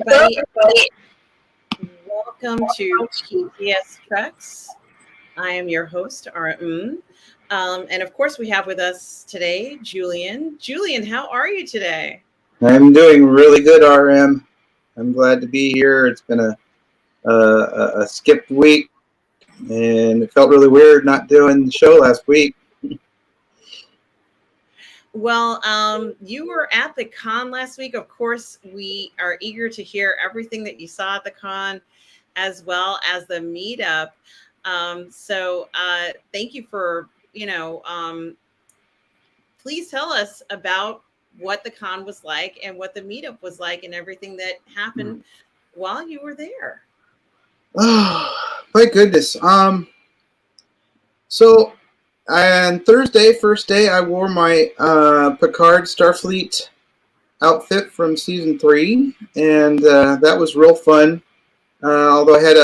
everybody. Welcome to PTS Treks. I am your host, Mmmm. And of course, we have with us today Julian. Julian, how are you today? I'm doing really good, RM. I'm glad to be here. It's been a skipped week, and it felt really weird not doing the show last week. Well, you were at the con last week. Of course, we are eager to hear everything that you saw at the con, as well as the meetup. So thank you for, please tell us about what the con was like and what the meetup was like and everything that happened while you were there. Oh, my goodness. So on Thursday, first day, I wore my Picard Starfleet outfit from season 3, and that was real fun. Although I had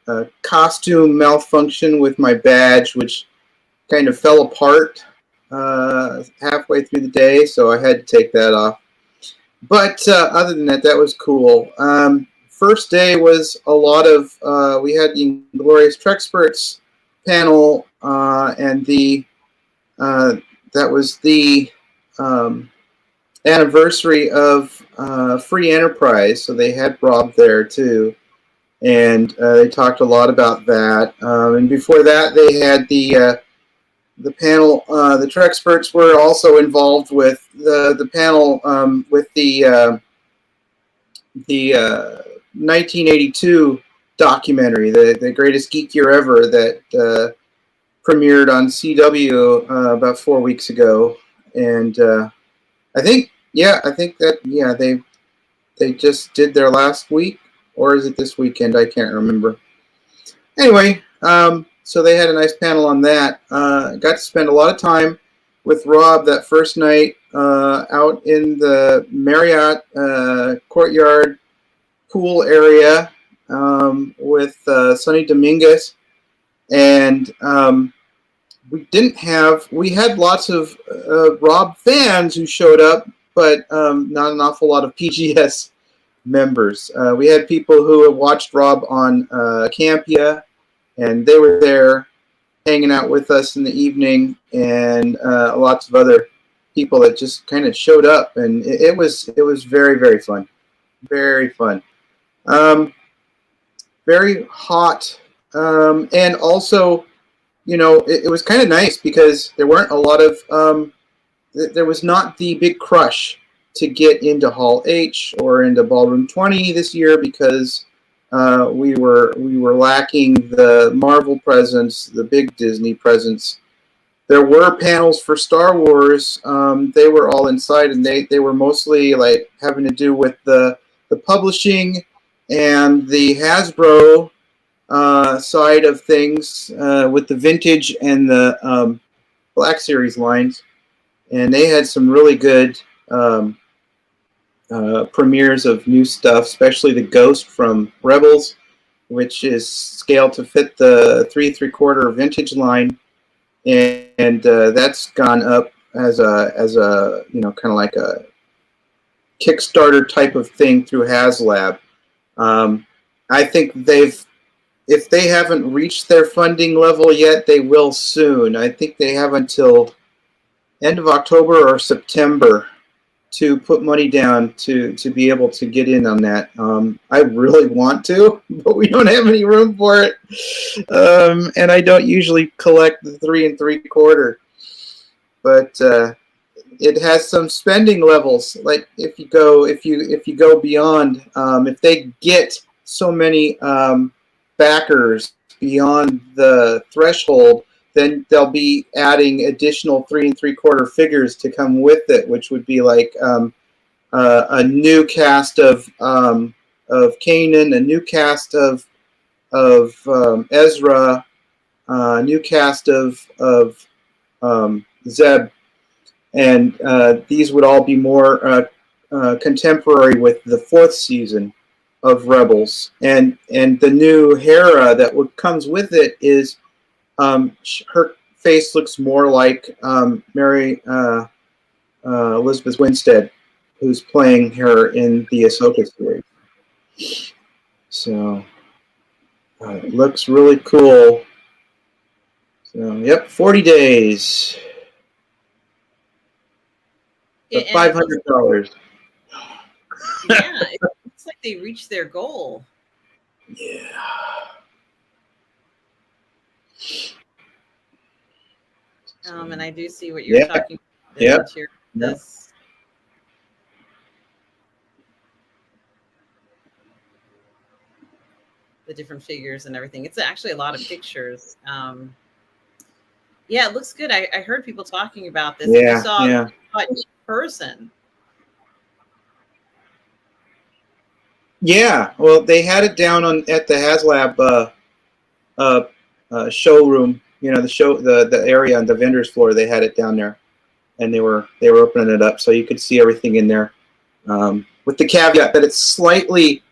a costume malfunction with my badge, which kind of fell apart halfway through the day, so I had to take that off. But other than that, that was cool. First day was a lot of, we had the Inglorious Trexperts panel, and that was the anniversary of Free Enterprise, so they had Rob there too, and they talked a lot about that. And before that, they had the panel. The Trexperts were also involved with the panel with the 1982 documentary, the greatest geek year ever, that premiered on CW about 4 weeks ago, and I think that they just did their last week, or is it this weekend? I can't remember. Anyway, so they had a nice panel on that. Got to spend a lot of time with Rob that first night out in the Marriott courtyard pool area with Sonny Dominguez, and we had lots of Rob fans who showed up, but not an awful lot of PGS members. We had people who had watched Rob on Campia, and they were there hanging out with us in the evening, and lots of other people that just kind of showed up, and it was very, very fun. Very fun. Very hot, and also, it was kind of nice because there weren't a lot of, there was not the big crush to get into Hall H or into Ballroom 20 this year because we were lacking the Marvel presence, the big Disney presence. There were panels for Star Wars. They were all inside, and they were mostly like having to do with the publishing and the Hasbro side of things with the vintage and the Black Series lines, and they had some really good premieres of new stuff, especially the Ghost from Rebels, which is scaled to fit the 3 3/4 vintage line, and that's gone up as a kind of like a Kickstarter type of thing through HasLab. I think if they haven't reached their funding level yet, they will soon. I think they have until end of October or September to put money down to be able to get in on that. I really want to, but we don't have any room for it. And I don't usually collect the 3 3/4. But it has some spending levels. Like if you go beyond, if they get so many backers beyond the threshold, then they'll be adding additional 3 3/4 figures to come with it, which would be like a new cast of Kanan, a new cast of Ezra, a new cast of Zeb, and these would all be more contemporary with the 4th season of Rebels, and the new Hera that comes with it is. Her face looks more like Mary Elizabeth Winstead, who's playing her in the Ahsoka series. So it looks really cool. So yep, 40 days. Yeah, $500. Yeah, it looks like they reached their goal. Yeah. And I do see what you're talking about. Yeah. This. The different figures and everything. It's actually a lot of pictures. Yeah, it looks good. I heard people talking about this. Yeah, You saw it in person. Yeah, well, they had it down at the HasLab showroom. You know, the area on the vendors floor. They had it down there, and they were opening it up so you could see everything in there. With the caveat that it's slightly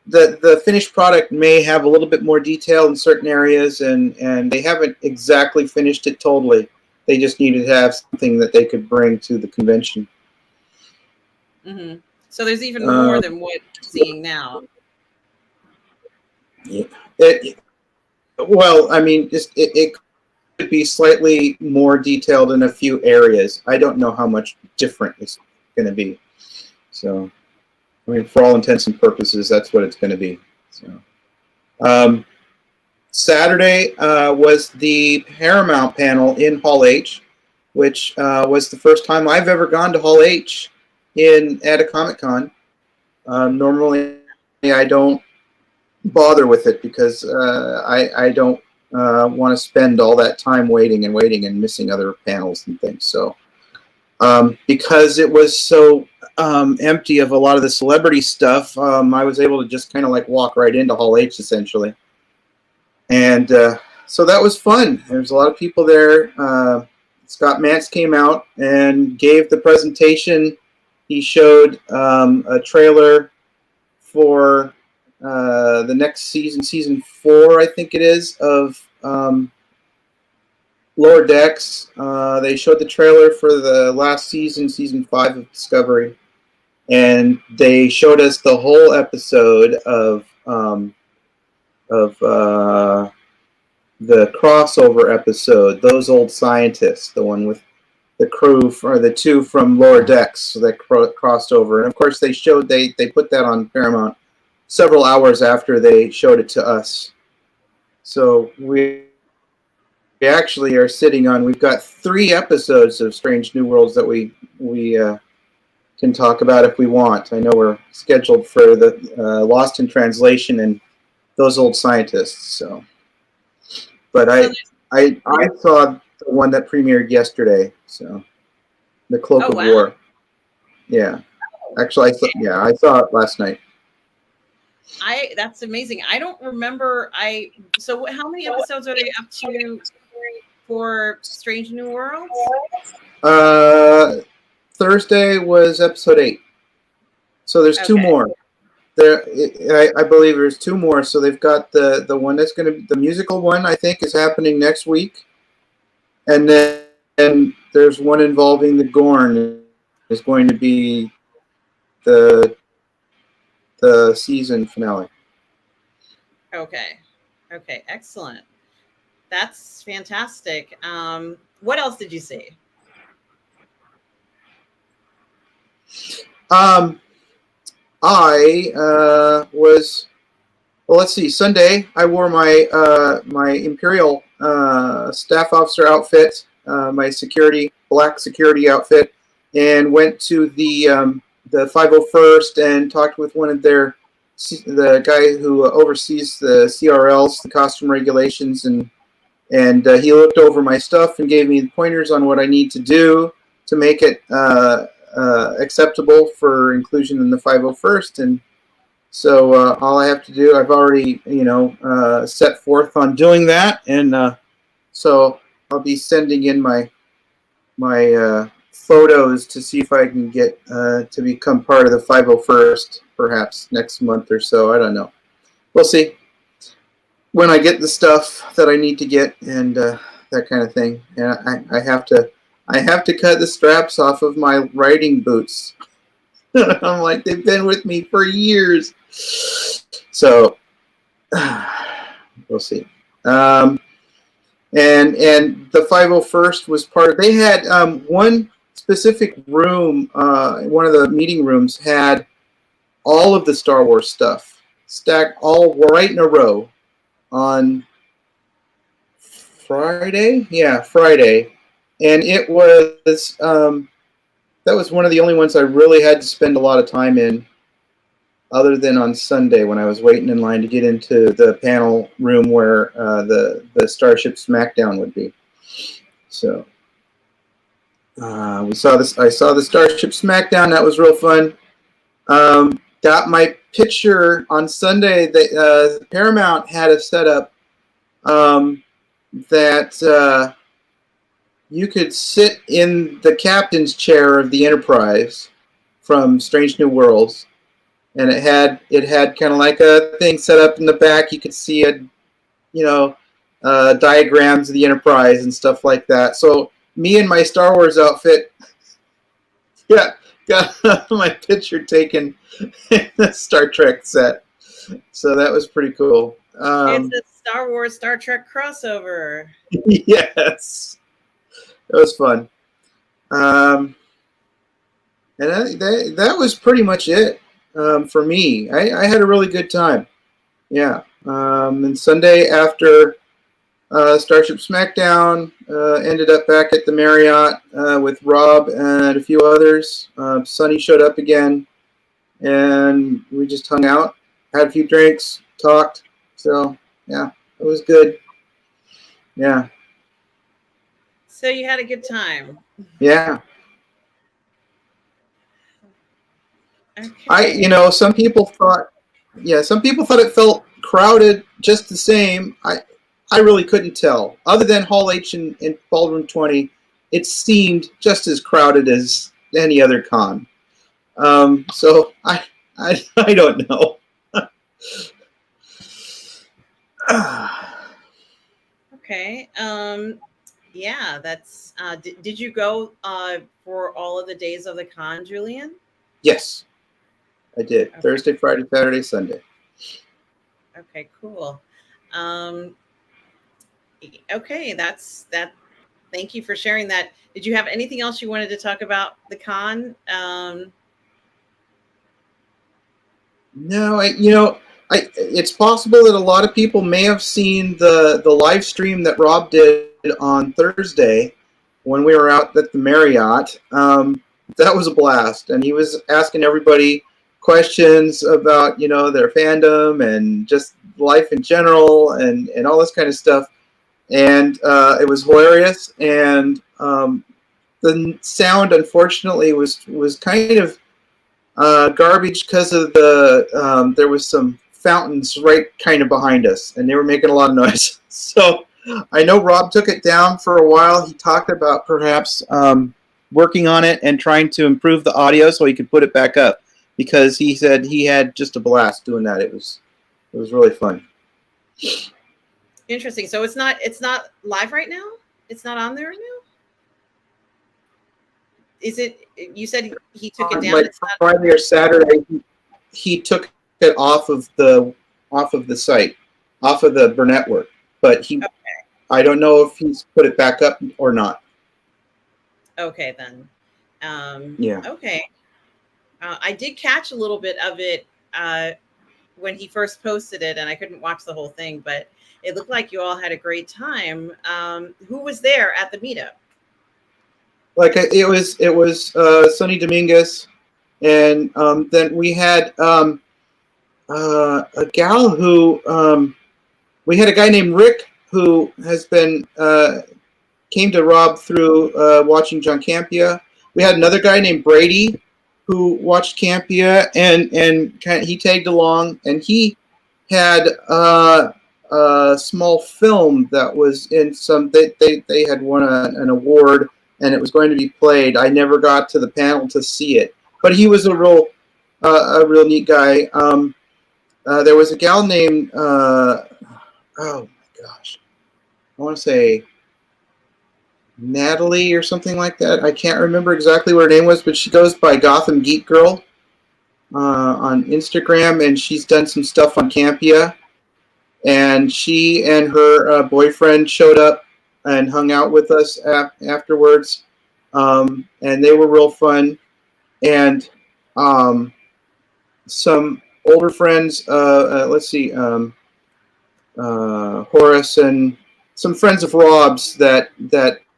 the finished product may have a little bit more detail in certain areas, and they haven't exactly finished it totally. They just needed to have something that they could bring to the convention. Mm-hmm. So there's even more than what you're seeing now. Yeah. Well, I mean, it could be slightly more detailed in a few areas. I don't know how much different it's going to be. So, I mean, for all intents and purposes, that's what it's going to be. So, Saturday was the Paramount panel in Hall H, which was the first time I've ever gone to Hall H at a Comic-Con. Normally, I don't bother with it because I don't want to spend all that time waiting and missing other panels and things. So because it was so empty of a lot of the celebrity stuff, I was able to just kind of like walk right into Hall H essentially. And so that was fun. There's a lot of people there. Scott Mantz came out and gave the presentation. He showed a trailer for the next season 4, I think it is, of Lower Decks. They showed the trailer for the last season 5 of Discovery, and they showed us the whole episode of the crossover episode, Those Old Scientists, the one with the crew, or the 2 from Lower Decks that crossed over. And of course, they put that on Paramount several hours after they showed it to us. So we actually are sitting on, we've got 3 episodes of Strange New Worlds that we can talk about if we want. I know we're scheduled for the Lost in Translation and Those Old Scientists. So, but I saw the one that premiered yesterday. So, the Cloak of War. Yeah, actually, I saw it last night. That's amazing. I don't remember. So how many episodes are they up to for Strange New Worlds? Thursday was episode 8. So there's 2 more. I believe there's 2 more. So they've got the one that's going to be the musical one, I think, is happening next week. And then there's one involving the Gorn is going to be the season finale. Okay, excellent. That's fantastic. What else did you see? I was, well, let's see. Sunday, I wore my my Imperial staff officer outfit, my black security outfit, and went to the 501st and talked with one of the guy who oversees the CRLs, the costume regulations, and he looked over my stuff and gave me pointers on what I need to do to make it acceptable for inclusion in the 501st. And so all I have to do, I've already set forth on doing that, and so I'll be sending in my photos to see if I can get to become part of the 501st perhaps next month or so. I don't know. We'll see when I get the stuff that I need to get and that kind of thing. And I have to cut the straps off of my riding boots. I'm like, they've been with me for years. So we'll see. And the 501st was part of. They had one specific room. One of the meeting rooms had all of the Star Wars stuff stacked all right in a row on Friday. Yeah, Friday, and it was that was one of the only ones I really had to spend a lot of time in, other than on Sunday when I was waiting in line to get into the panel room where the Starship Smackdown would be. So we saw this. I saw the Starship Smackdown. That was real fun. Got my picture on Sunday. That Paramount had a setup that you could sit in the captain's chair of the Enterprise from Strange New Worlds, and it had kind of like a thing set up in the back. You could see diagrams of the Enterprise and stuff like that. So me in my Star Wars outfit, yeah, got my picture taken in the Star Trek set. So that was pretty cool. It's a Star Wars Star Trek crossover. Yes, it was fun. And that was pretty much it for me. I had a really good time. Yeah. And Sunday after Starship Smackdown, ended up back at the Marriott with Rob and a few others. Sonny showed up again, and we just hung out, had a few drinks, talked. So, yeah, it was good. Yeah. So you had a good time. Yeah. Okay. Some people thought it felt crowded just the same. I really couldn't tell. Other than Hall H in Ballroom 20, it seemed just as crowded as any other con. So I don't know. Okay. Yeah, that's. Did you go for all of the days of the con, Julian? Yes, I did. Okay. Thursday, Friday, Saturday, Sunday. Okay, cool. Okay, that's that. Thank you for sharing that. Did you have anything else you wanted to talk about the con? No, it's possible that a lot of people may have seen the live stream that Rob did on Thursday when we were out at the Marriott. That was a blast, and he was asking everybody questions about their fandom and just life in general and all this kind of stuff. And it was hilarious. And the sound, unfortunately, was kind of garbage because of there was some fountains right kind of behind us, and they were making a lot of noise. So I know Rob took it down for a while. He talked about perhaps working on it and trying to improve the audio so he could put it back up, because he said he had just a blast doing that. It was really fun. Interesting. So it's not live right now? It's not on there right now? Is it? You said he took it down. Like Friday or Saturday, he took it off of the site, off of the Burnettwork. But okay. I don't know if he's put it back up or not. Okay, then. Yeah. Okay. I did catch a little bit of it when he first posted it, and I couldn't watch the whole thing, but it looked like you all had a great time. Who was there at the meetup? Like it was Sonny Dominguez, and then we had a gal who we had a guy named Rick who has been came to Rob through watching John Campea. We had another guy named Brady who watched Campea, and he tagged along, and he had a small film that was in some. They had won an award, and it was going to be played. I never got to the panel to see it, but he was a real neat guy. There was a gal named oh my gosh, I want to say Natalie or something like that. I can't remember exactly what her name was, but she goes by Gotham Geek Girl, on Instagram, and she's done some stuff on Campia. And she and her boyfriend showed up and hung out with us afterwards, and they were real fun. And some older friends, let's see, Horace and some friends of Rob's that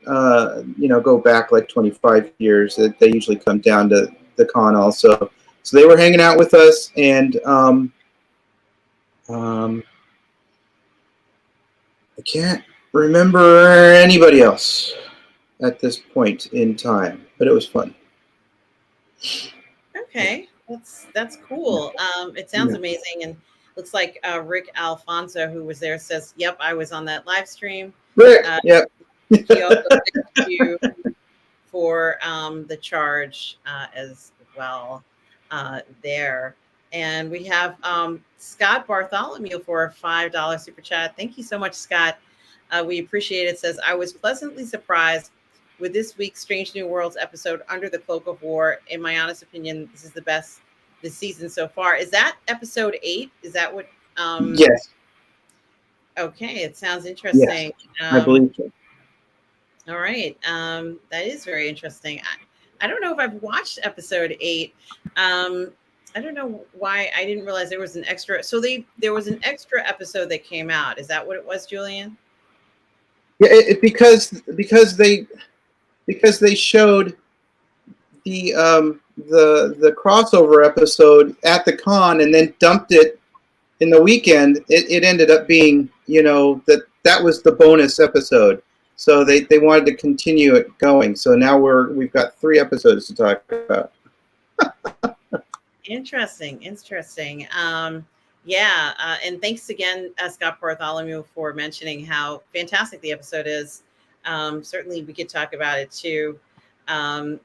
go back like 25 years. That they usually come down to the con also. So they were hanging out with us, and I can't remember anybody else at this point in time, but it was fun. Okay, that's cool. It sounds amazing, and looks like Rick Alfonso, who was there, says, "Yep, I was on that live stream." Rick, yep. He also thanked you for the charge as well there. And we have Scott Bartholomew for a $5 super chat. Thank you so much, Scott. We appreciate it. Says, I was pleasantly surprised with this week's Strange New Worlds episode, Under the Cloak of War. In my honest opinion, this is the best this season so far. Is that episode 8? Is that what? Yes. Okay, it sounds interesting. Yes, I believe so. All right. That is very interesting. I don't know if I've watched episode 8. I don't know why I didn't realize there was an extra. So there was an extra episode that came out. Is that what it was, Julian? Yeah, because they showed the crossover episode at the con and then dumped it in the weekend. It ended up being, that was the bonus episode. So they wanted to continue it going. So now we've got 3 episodes to talk about. Interesting. And thanks again, Scott Bartholomew, for mentioning how fantastic the episode is. Certainly we could talk about it too. And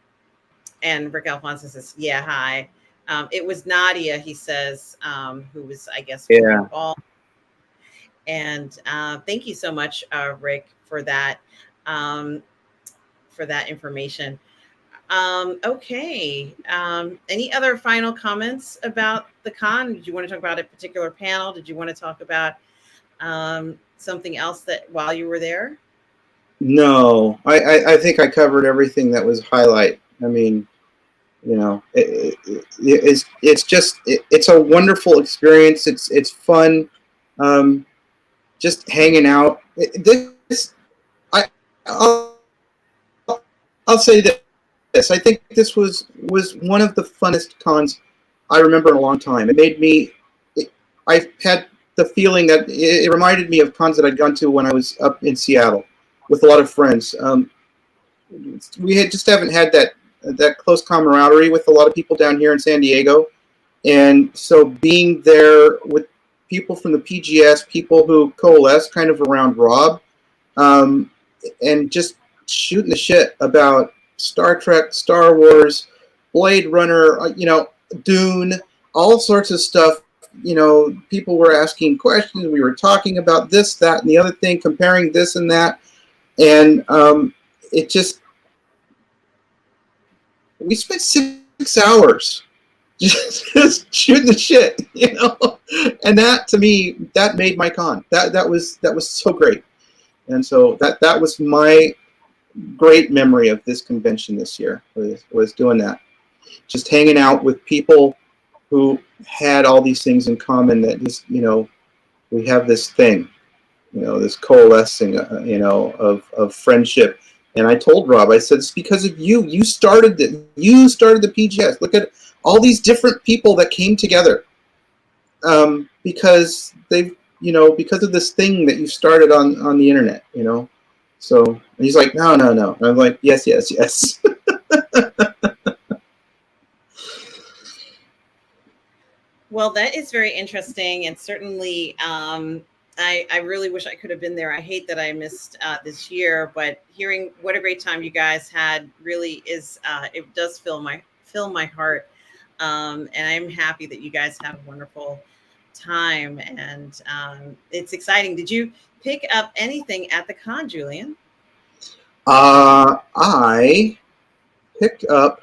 Rick Alfonso says, yeah, hi. It was Nadia, he says, who was, I guess, involved. And thank you so much, Rick, for that information. Okay. Any other final comments about the con? Did you want to talk about a particular panel? Did you want to talk about something else that while you were there? No, I think I covered everything that was highlight. I mean, it's a wonderful experience. It's fun. Just hanging out. I'll say this. I think this was one of the funnest cons I remember in a long time. It made me. I had the feeling that it reminded me of cons that I'd gone to when I was up in Seattle with a lot of friends. We haven't had that close camaraderie with a lot of people down here in San Diego, and so being there with people from the PGS, people who coalesce kind of around Rob, and just shooting the shit about Star Trek, Star Wars, Blade Runner, Dune, all sorts of stuff. People were asking questions. We were talking about this, that, and the other thing, comparing this and that. And it just, we spent 6 hours just shooting the shit, and that to me, that made my con. That was so great. And so that was my great memory of this convention this year, was doing that. Just hanging out with people who had all these things in common, that just, we have this thing, this coalescing, of friendship. And I told Rob, I said, it's because of you. You started the PGS. Look at all these different people that came together, because because of this thing that you started on the internet, So he's like, no. And I'm like, yes. Well, that is very interesting, and certainly, I really wish I could have been there. I hate that I missed this year, but hearing what a great time you guys had really is it does fill my heart, and I'm happy that you guys had a wonderful time, and it's exciting. Did you pick up anything at the con, Julian? I picked up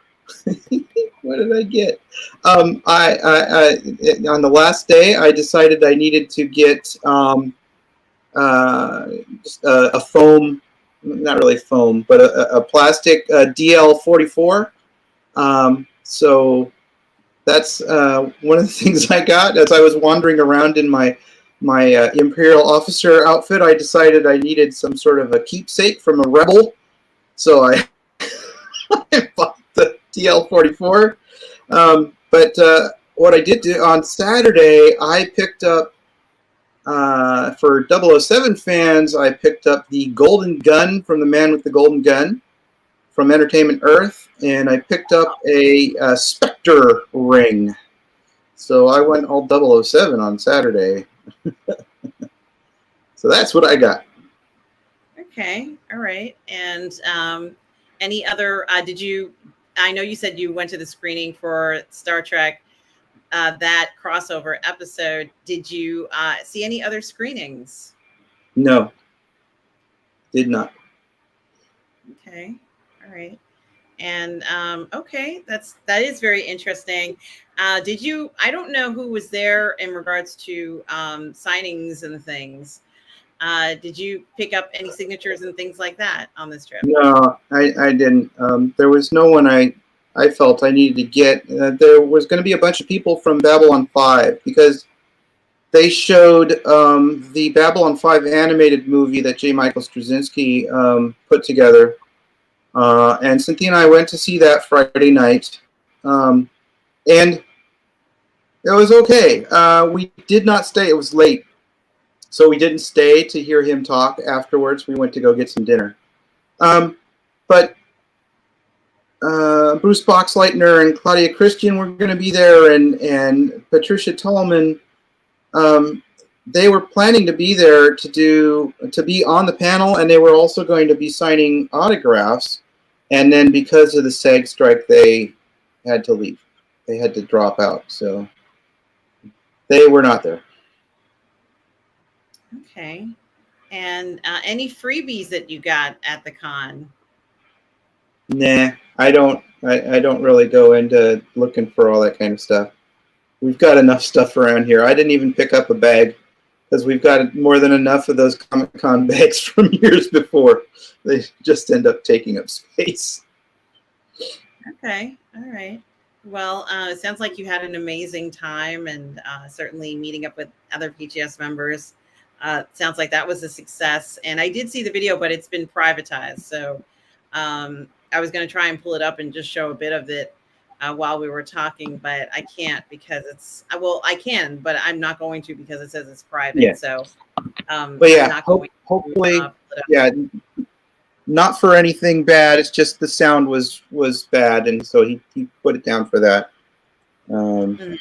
What did I get? On the last day, I decided I needed to get just a foam, not really foam, but a plastic DL44. So that's one of the things I got as I was wandering around in my Imperial officer outfit. I decided I needed some sort of a keepsake from a rebel, so I bought the DL44. But what I did do on Saturday, I picked up for 007 fans, I picked up the Golden Gun from the Man with the Golden Gun from Entertainment Earth, and I picked up a Spectre ring. So I went all 007 on Saturday. So that's what I got. Okay, all right. And any other? Did you? I know you said you went to the screening for Star Trek, that crossover episode. Did you see any other screenings? No, did not. Okay, all right. And okay, that is very interesting. Did you? I don't know who was there in regards to signings and things. Did you pick up any signatures and things like that on this trip? No, I didn't. There was no one I felt I needed to get. There was going to be a bunch of people from Babylon 5 because they showed the Babylon 5 animated movie that J. Michael Straczynski put together. And Cynthia and I went to see that Friday night. And it was okay. We did not stay. It was late. So we didn't stay to hear him talk afterwards. We went to go get some dinner. But Bruce Boxleitner and Claudia Christian were going to be there, and Patricia Tallman. They were planning to be there to be on the panel, and they were also going to be signing autographs. And then because of the SAG strike, they had to leave. They had to drop out. So they were not there. Okay. And any freebies that you got at the con? Nah, I don't really go into looking for all that kind of stuff. We've got enough stuff around here. I didn't even pick up a bag because we've got more than enough of those Comic-Con bags from years before. They just end up taking up space. Okay. All right. Well, it sounds like you had an amazing time, and certainly meeting up with other PGS members. Sounds like that was a success. And I did see the video, but it's been privatized. So I was going to try and pull it up and just show a bit of it while we were talking, but I can't because it's, well, I can, but I'm not going to because it says it's private. Yeah. So, but yeah, hopefully, yeah, not for anything bad. It's just the sound was bad, and so he put it down for that. Yeah.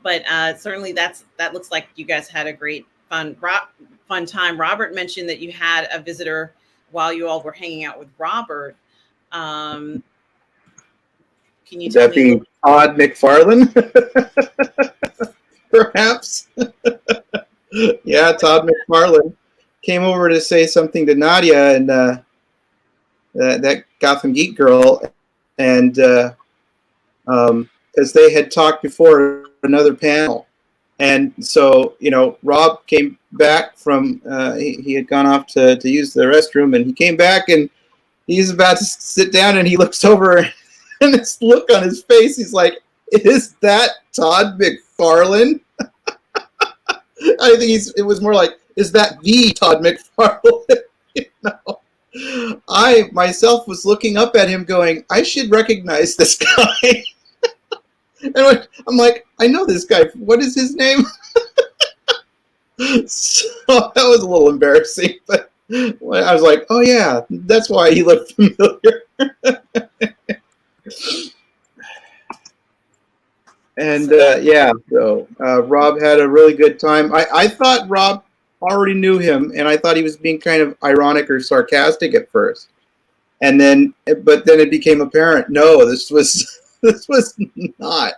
But certainly that looks like you guys had a great fun time. Robert mentioned that you had a visitor while you all were hanging out with Robert. Can you tell me? That be Todd McFarlane? Perhaps. Yeah, Todd McFarlane came over to say something to Nadia and that Gotham Geek girl, and because they had talked before another panel, and so Rob came back from he had gone off to use the restroom, and he came back and he's about to sit down, and he looks over, and this look on his face, he's like, "Is that Todd McFarlane?" I think it was more like, "Is that the Todd McFarlane?" I myself was looking up at him going, I should recognize this guy. And I'm like, I know this guy. What is his name? So that was a little embarrassing, but I was like, oh yeah, that's why he looked familiar. And yeah, so Rob had a really good time. I thought Rob already knew him, and I thought he was being kind of ironic or sarcastic at first. And then, but then it became apparent, no, this was not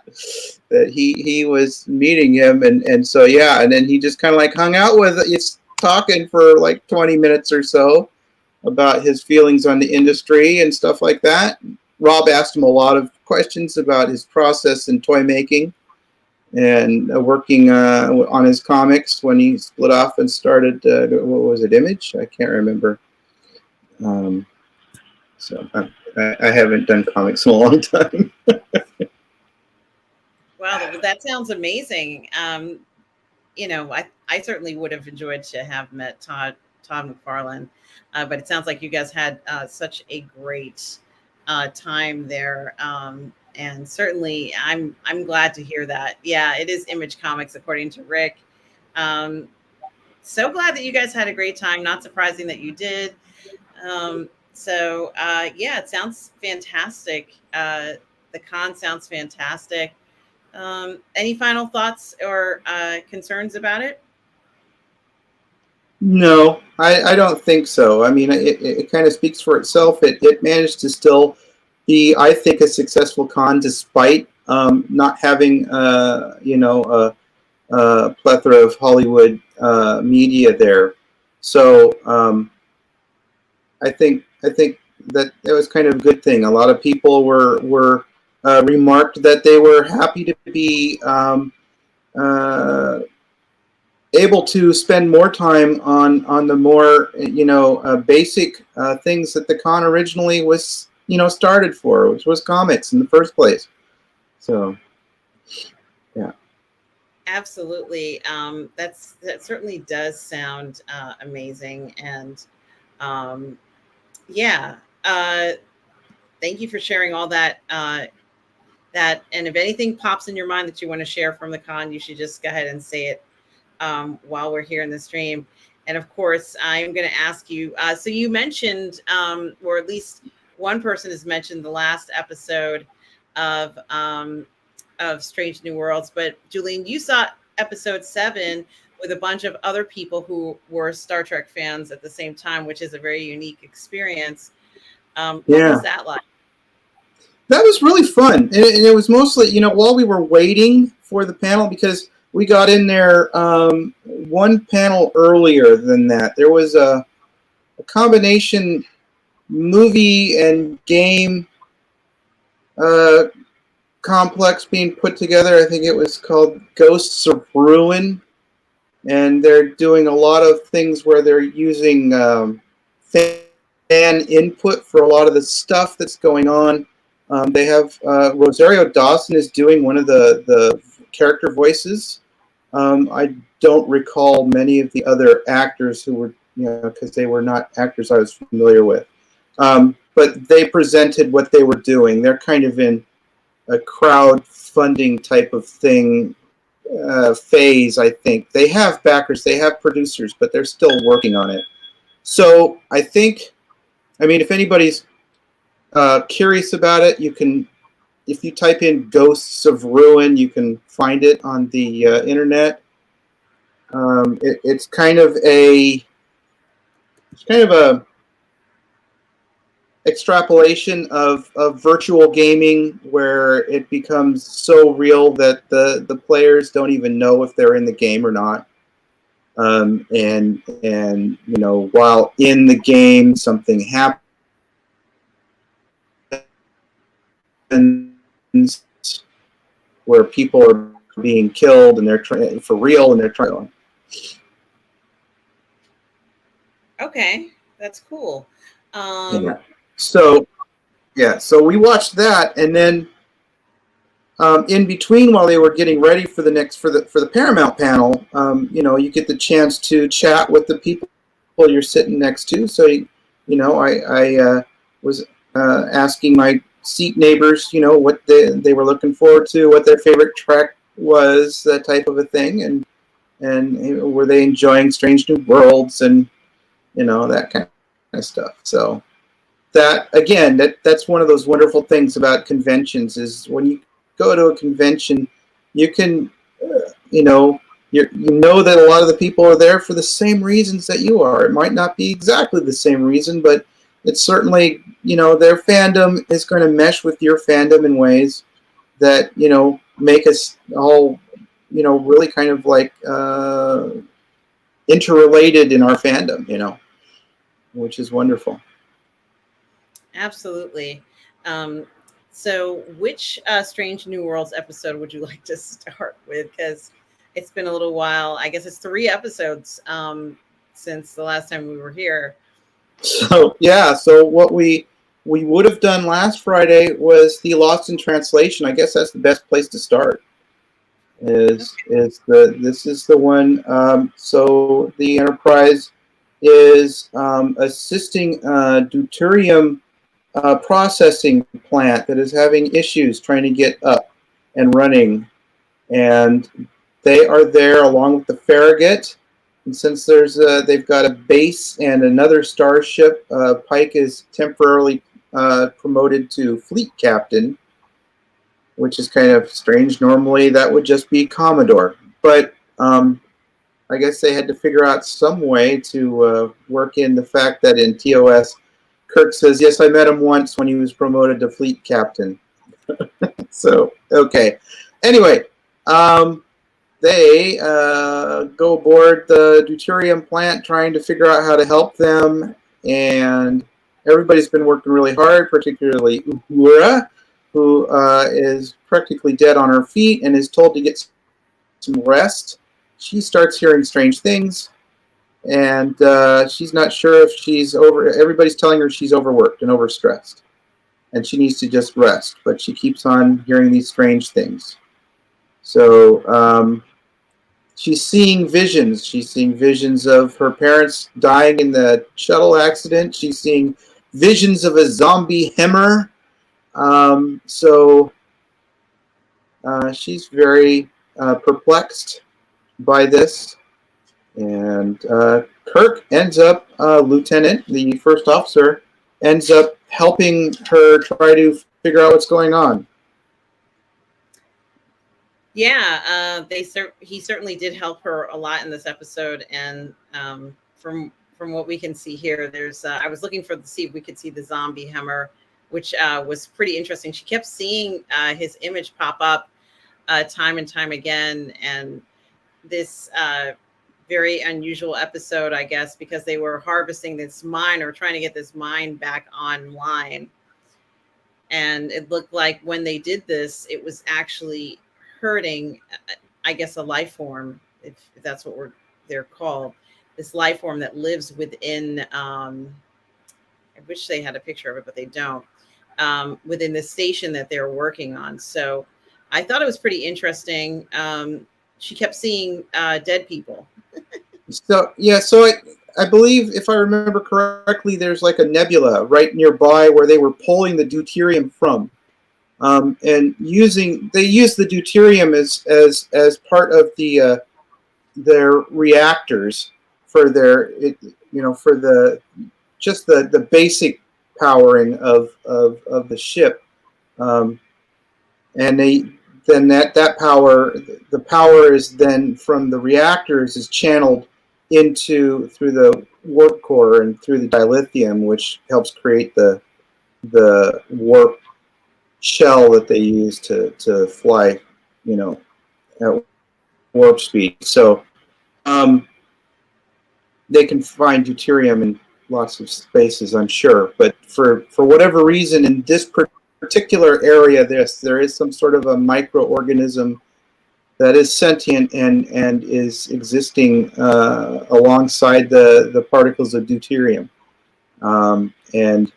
that he was meeting him, and so yeah, and then he just kind of like hung out with us, talking for like 20 minutes or so about his feelings on the industry and stuff like that. Rob asked him a lot of questions about his process in toy making and working on his comics when he split off and started, what was it, Image? I can't remember. So I haven't done comics in a long time. Wow, that sounds amazing. I certainly would have enjoyed to have met Todd McFarlane, but it sounds like you guys had such a great time there, and certainly I'm glad to hear that. Yeah, it is Image Comics, according to Rick. Um, so glad that you guys had a great time. Not surprising that you did. Yeah, it sounds fantastic. The con sounds fantastic. Any final thoughts or concerns about it? No, I don't think so. I mean, it kind of speaks for itself. It managed to still be, I think, a successful con despite not having, a plethora of Hollywood media there. So I think that it was kind of a good thing. A lot of people were remarked that they were happy to be able to spend more time on the more basic things that the con originally was started for, which was comics in the first place. So yeah. Absolutely. That certainly does sound amazing, and yeah. Thank you for sharing all that. And if anything pops in your mind that you want to share from the con, you should just go ahead and say it while we're here in the stream. And of course, I'm going to ask you. So you mentioned, or at least one person has mentioned the last episode of Strange New Worlds. But Julian, you saw episode 7 with a bunch of other people who were Star Trek fans at the same time, which is a very unique experience. What was that like? That was really fun. And it was mostly, while we were waiting for the panel, because we got in there one panel earlier than that. There was a combination movie and game complex being put together. I think it was called Ghosts of Ruin. And they're doing a lot of things where they're using fan input for a lot of the stuff that's going on. They have Rosario Dawson is doing one of the character voices. I don't recall many of the other actors who were, because they were not actors I was familiar with. But they presented what they were doing. They're kind of in a crowdfunding type of thing phase, I think. They have backers, they have producers, but they're still working on it. So I think, if anybody's curious about it, you can, if you type in Ghosts of Ruin, you can find it on the internet. It's kind of a extrapolation of virtual gaming, where it becomes so real that the players don't even know if they're in the game or not. And while in the game something happens where people are being killed and they're trying for real and they're trying. Okay, that's cool. So we watched that, and then in between, while they were getting ready for the Paramount panel, you get the chance to chat with the people you're sitting next to. So I was asking my seat neighbors, what they were looking forward to, what their favorite Trek was, that type of a thing, and were they enjoying Strange New Worlds and that kind of stuff. So that, again, that's one of those wonderful things about conventions, is when you go to a convention, you can you know that a lot of the people are there for the same reasons that you are. It might not be exactly the same reason, but it's certainly, their fandom is going to mesh with your fandom in ways that make us all really kind of like interrelated in our fandom, which is wonderful. Absolutely. So which Strange New Worlds episode would you like to start with? Because it's been a little while. I guess it's 3 episodes since the last time we were here. So yeah, so what we would have done last Friday was the Lost in Translation. I guess that's the best place to start. This is the one. So the Enterprise is assisting deuterium processing plant that is having issues trying to get up and running, and they are there along with the Farragut. And since they've got a base and another starship, Pike is temporarily promoted to fleet captain, which is kind of strange. Normally that would just be Commodore, but I guess they had to figure out some way to work in the fact that in TOS, Kirk says, "Yes, I met him once when he was promoted to fleet captain." So, okay. Anyway, they go aboard the deuterium plant trying to figure out how to help them, and everybody's been working really hard, particularly Uhura, who is practically dead on her feet and is told to get some rest. She starts hearing strange things, and she's not sure if she's everybody's telling her she's overworked and overstressed, and she needs to just rest, but she keeps on hearing these strange things. So she's seeing visions. She's seeing visions of her parents dying in the shuttle accident. She's seeing visions of a zombie Hemmer. So she's very perplexed by this. And Kirk ends up, Lieutenant, the first officer, ends up helping her try to figure out what's going on. Yeah, he certainly did help her a lot in this episode, and from what we can see here, there's I was looking to see if we could see the zombie Hemmer, which was pretty interesting. She kept seeing his image pop up time and time again, and this very unusual episode, I guess, because they were harvesting this mine or trying to get this mine back online, and it looked like when they did this, it was actually hurting, I guess, a life form, if that's what they're called, this life form that lives within, I wish they had a picture of it, but they don't, within the station that they're working on. So I thought it was pretty interesting. She kept seeing dead people. So I believe, if I remember correctly, there's like a nebula right nearby where they were pulling the deuterium from. And they use the deuterium as part of their reactors for for the basic powering of the ship, and that power, the power is then from the reactors is channeled through the warp core and through the dilithium, which helps create the warp shell that they use to fly, at warp speed. So they can find deuterium in lots of spaces, I'm sure. But for whatever reason, in this particular area, there is some sort of a microorganism that is sentient and is existing alongside the particles of deuterium, and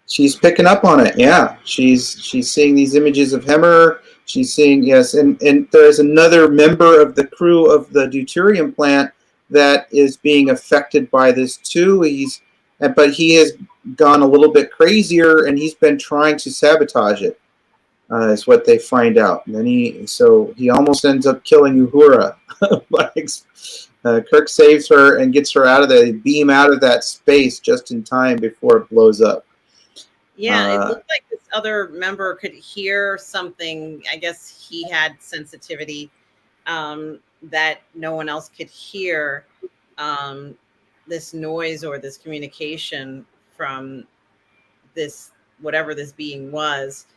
she's picking up on it. Yeah, she's seeing these images of Hemmer. She's seeing, yes, and there's another member of the crew of the deuterium plant that is being affected by this too. But he has gone a little bit crazier, and he's been trying to sabotage it. Is what they find out, and then he almost ends up killing Uhura. Kirk saves her and gets her out of there. They beam out of that space just in time before it blows up. Yeah, it looked like this other member could hear something. I guess he had sensitivity that no one else could hear, this noise or this communication from this, whatever this being was.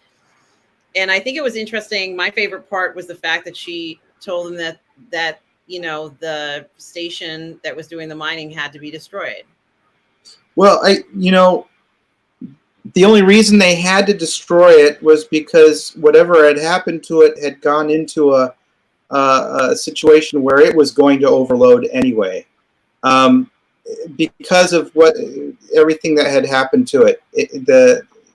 And I think it was interesting. My favorite part was the fact that she told him that the station that was doing the mining had to be destroyed. Well, the only reason they had to destroy it was because whatever had happened to it had gone into a situation where it was going to overload anyway, because of what everything that had happened to it.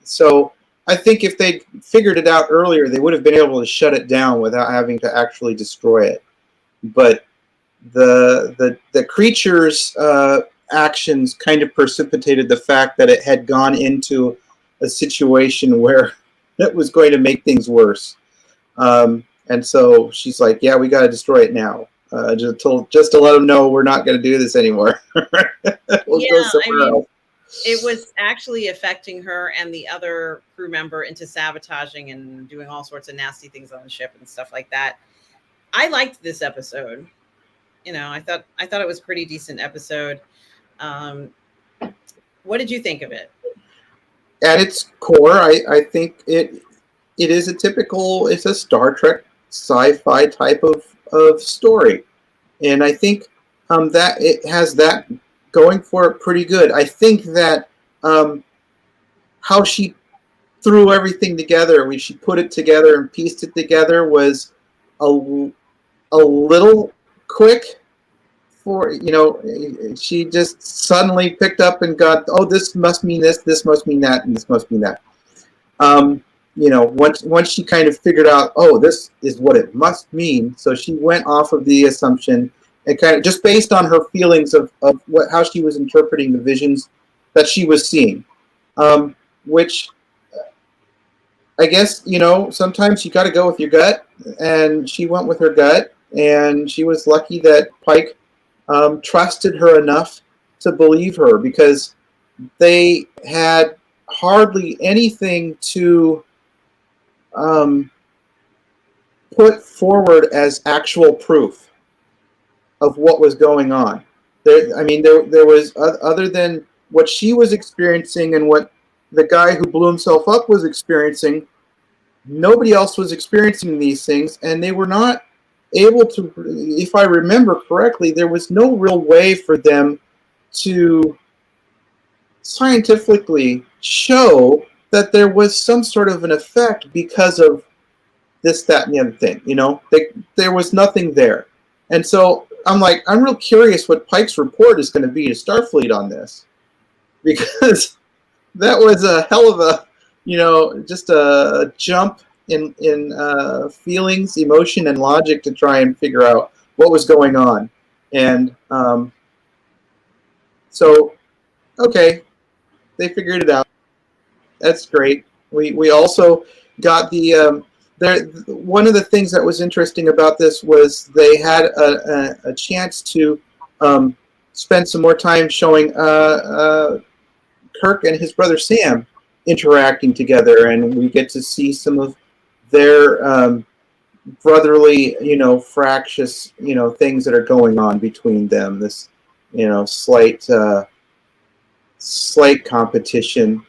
So I think if they figured it out earlier, they would have been able to shut it down without having to actually destroy it. But the creature's actions kind of precipitated the fact that it had gone into a situation where it was going to make things worse. And so she's like, yeah, we got to destroy it now. Just to let them know we're not going to do this anymore. We'll go somewhere else. It was actually affecting her and the other crew member into sabotaging and doing all sorts of nasty things on the ship and stuff like that. I liked this episode. You know, I thought it was a pretty decent episode. What did you think of it? At its core, I think it is it's a Star Trek sci-fi type of story, and I think that it has that going for it pretty good. I think that how she threw everything together, when she put it together and pieced it together, was a little quick. For, you know, she just suddenly picked up and got, oh, this must mean this must mean that, and this must mean that. You know, once she kind of figured out, oh, this is what it must mean, so she went off of the assumption and kind of just based on her feelings of how she was interpreting the visions that she was seeing, which I guess, you know, sometimes you got to go with your gut, and she went with her gut, and she was lucky that Pike trusted her enough to believe her, because they had hardly anything to put forward as actual proof of what was going on. There was, other than what she was experiencing and what the guy who blew himself up was experiencing, nobody else was experiencing these things, and they were not able to, if I remember correctly, there was no real way for them to scientifically show that there was some sort of an effect because of this, that, and the other thing. You know, there was nothing there. And so I'm like, I'm real curious what Pike's report is going to be to Starfleet on this, because that was a hell of a, you know, just a jump in feelings, emotion, and logic to try and figure out what was going on. And so, okay, they figured it out. That's great. We also got the one of the things that was interesting about this was they had a chance to spend some more time showing Kirk and his brother Sam interacting together, and we get to see some of their brotherly, you know, fractious, you know, things that are going on between them. This, you know, slight competition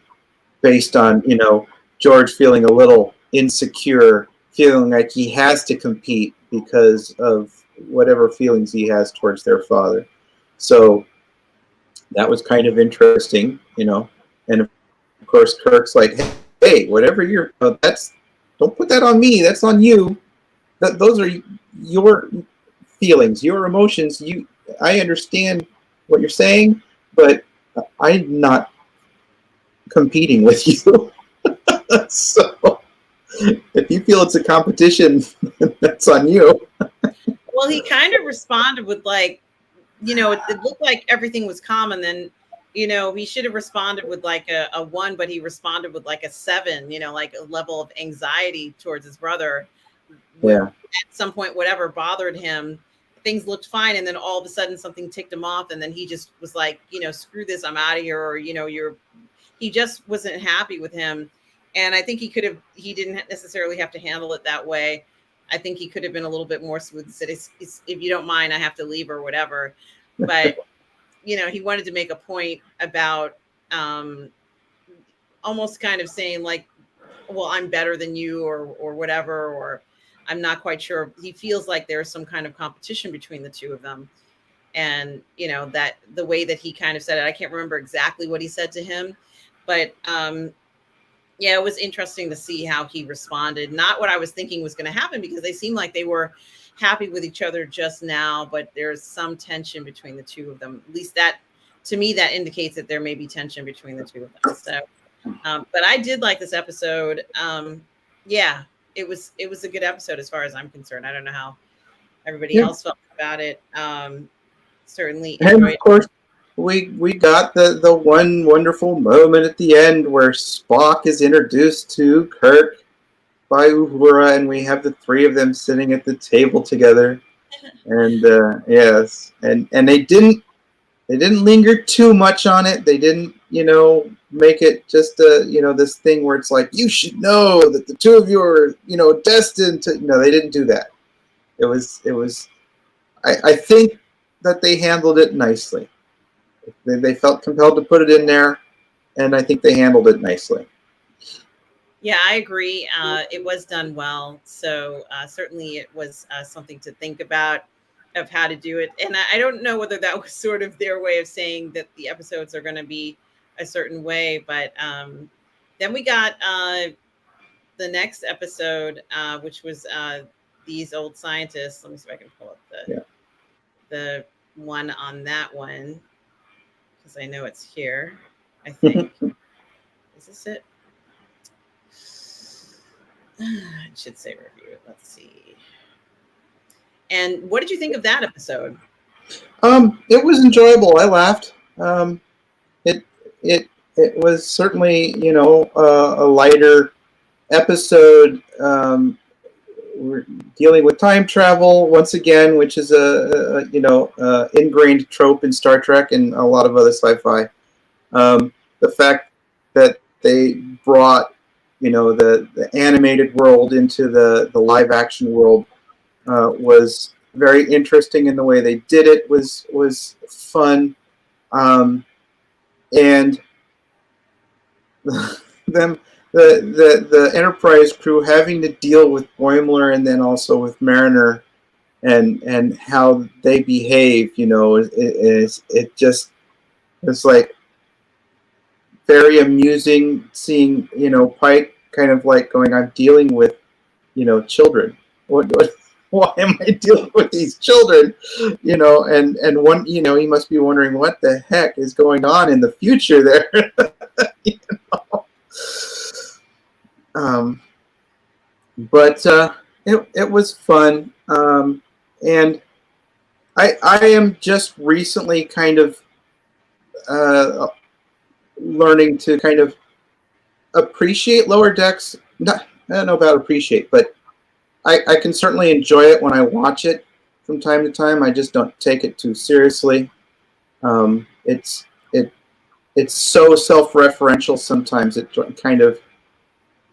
based on, you know, George feeling a little insecure, feeling like he has to compete because of whatever feelings he has towards their father. So that was kind of interesting, you know. And of course, Kirk's like, hey, whatever you're, don't put that on me. That's on you. Those are your feelings, your emotions. I understand what you're saying, but I'm not competing with you. So if you feel it's a competition, that's on you. Well, he kind of responded with, like, you know, it looked like everything was calm, and then, you know, he should have responded with like a 1, but he responded with like a 7, you know, like a level of anxiety towards his brother. Yeah. At some point, whatever bothered him, things looked fine, and then all of a sudden something ticked him off, and then he just was like, you know, screw this, I'm out of here, or, you know, he just wasn't happy with him. And I think he didn't necessarily have to handle it that way. I think he could have been a little bit more smooth and said, if you don't mind, I have to leave or whatever. But, you know, he wanted to make a point about almost kind of saying like, well, I'm better than you, or whatever, or I'm not quite sure. He feels like there's some kind of competition between the two of them. And, you know, that the way that he kind of said it, I can't remember exactly what he said to him, but Yeah, it was interesting to see how he responded. Not what I was thinking was going to happen, because they seemed like they were happy with each other just now, but there's some tension between the two of them. At least that, to me, that indicates that there may be tension between the two of them. So, but I did like this episode. Yeah, it was a good episode as far as I'm concerned. I don't know how everybody else felt about it. Certainly enjoyed. And of course, we got the one wonderful moment at the end where Spock is introduced to Kirk by Uhura, and we have the three of them sitting at the table together. And yes, and they didn't linger too much on it. They didn't, make it just this thing where it's like, you should know that the two of you are, destined to. No, they didn't do that. It was. I think that they handled it nicely. They felt compelled to put it in there, and I think they handled it nicely. Yeah, I agree. It was done well. So certainly it was something to think about of how to do it. And I don't know whether that was sort of their way of saying that the episodes are going to be a certain way. But then we got the next episode, which was these old scientists. Let me see if I can pull up the one on that one, because I know it's here, I think. Is this it? It should say review. Let's see. And what did you think of that episode? It was enjoyable. I laughed. It was certainly a lighter episode. We're dealing with time travel once again, which is a ingrained trope in Star Trek and a lot of other sci-fi. The fact that they brought the animated world into the live action world was very interesting, in the way they did it was fun, and the Enterprise crew having to deal with Boimler and then also with Mariner and how they behave, it's like very amusing seeing, Pike kind of like going, I'm dealing with, children. Why am I dealing with these children? And one, he must be wondering what the heck is going on in the future there. But it was fun. And I am just recently kind of learning to kind of appreciate Lower Decks. I don't know about appreciate, but I can certainly enjoy it when I watch it from time to time. I just don't take it too seriously. It's so self-referential sometimes. It kind of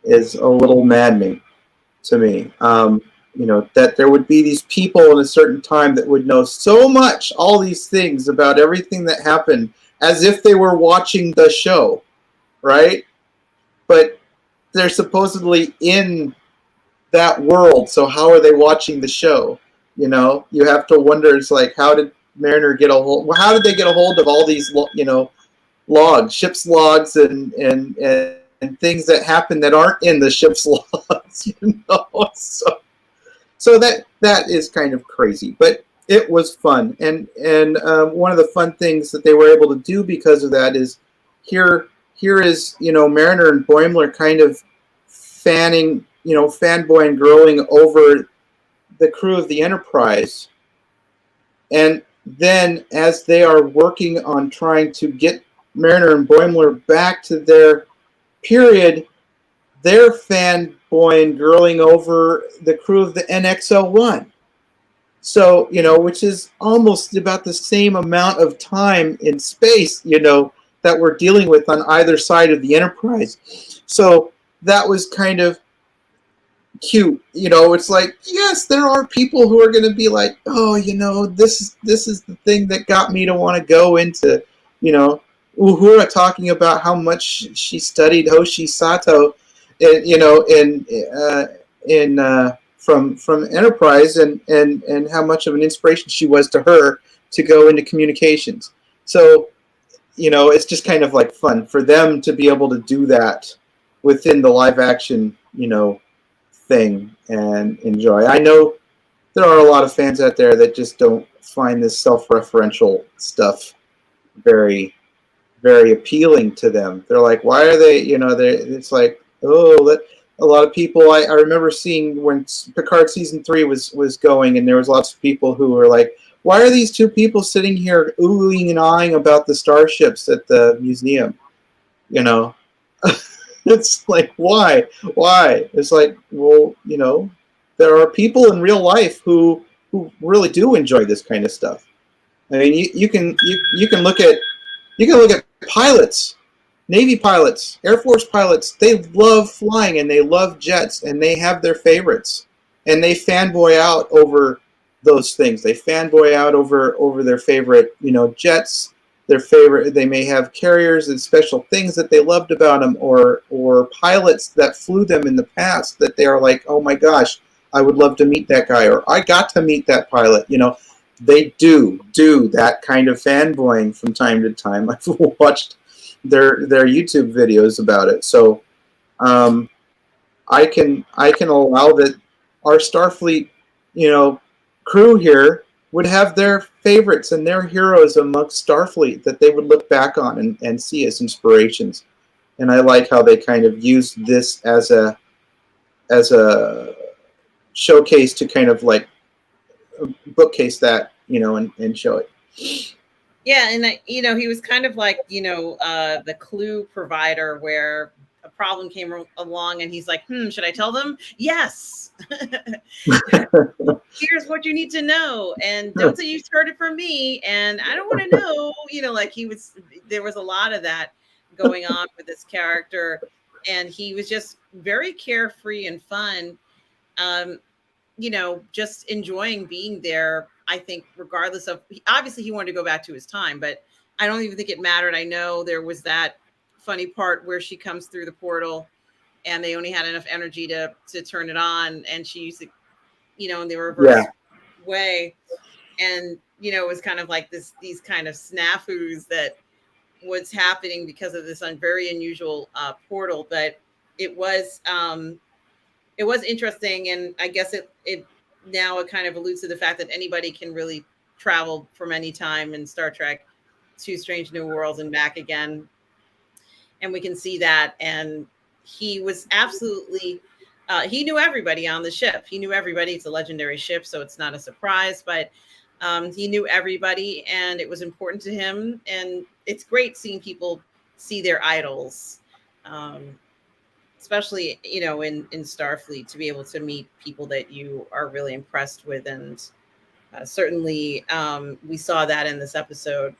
is a little maddening to me. That there would be these people in a certain time that would know so much, all these things about everything that happened, as if they were watching the show, right? But they're supposedly in that world, so how are they watching the show? You have to wonder. It's like, how did Mariner get a hold? Well, how did they get a hold of all these, logs, ship's logs, and things that happen that aren't in the ship's logs? So that is kind of crazy, but it was fun, and one of the fun things that they were able to do because of that is here is Mariner and Boimler kind of fanboy and girling over the crew of the Enterprise, and then as they are working on trying to get Mariner and Boimler back to their period, they're fanboy and girling over the crew of the NX-01. So, which is almost about the same amount of time in space, that we're dealing with on either side of the Enterprise. So that was kind of cute. It's like, yes, there are people who are going to be like, oh, this is the thing that got me to want to go into, Uhura talking about how much she studied Hoshi Sato, from Enterprise, and how much of an inspiration she was to her to go into communications. So, it's just kind of like fun for them to be able to do that, within the live action, thing and enjoy. I know there are a lot of fans out there that just don't find this self-referential stuff very, very appealing to them. They're like, why are they, it's like, oh, a lot of people, I remember seeing when Picard season 3 was going, and there was lots of people who were like, why are these two people sitting here oohing and ahhing about the starships at the museum? It's like, why? It's like, well, there are people in real life who really do enjoy this kind of stuff. I mean, you can look at pilots, Navy pilots, Air Force pilots. They love flying and they love jets and they have their favorites, and they fanboy out over those things. They fanboy out over their favorite, jets. Their favorite. They may have carriers and special things that they loved about them, or pilots that flew them in the past that they are like, oh my gosh, I would love to meet that guy, or I got to meet that pilot. They do that kind of fanboying from time to time. I've watched their YouTube videos about it, so I can allow that our Starfleet, crew here would have their favorites and their heroes amongst Starfleet that they would look back on and see as inspirations. And I like how they kind of use this as a showcase to kind of like bookcase that, and show it. Yeah, and he was kind of like, the clue provider where a problem came along and he's like, should I tell them? Yes. Here's what you need to know, and don't say you heard it from me, and I don't want to know, like there was a lot of that going on with this character, and he was just very carefree and fun, just enjoying being there. I think regardless of, obviously he wanted to go back to his time, but I don't even think it mattered. I know there was that funny part where she comes through the portal and they only had enough energy to turn it on, and she used it, in the reverse way. And, it was kind of like these kind of snafus that was happening because of this very unusual portal. But it was interesting. And I guess it kind of alludes to the fact that anybody can really travel from any time in Star Trek to Strange New Worlds and back again. And we can see that. And he was absolutely, he knew everybody on the ship. He knew everybody. It's a legendary ship, so it's not a surprise, but he knew everybody, and it was important to him. And it's great seeing people see their idols, especially, in Starfleet, to be able to meet people that you are really impressed with. And certainly we saw that in this episode.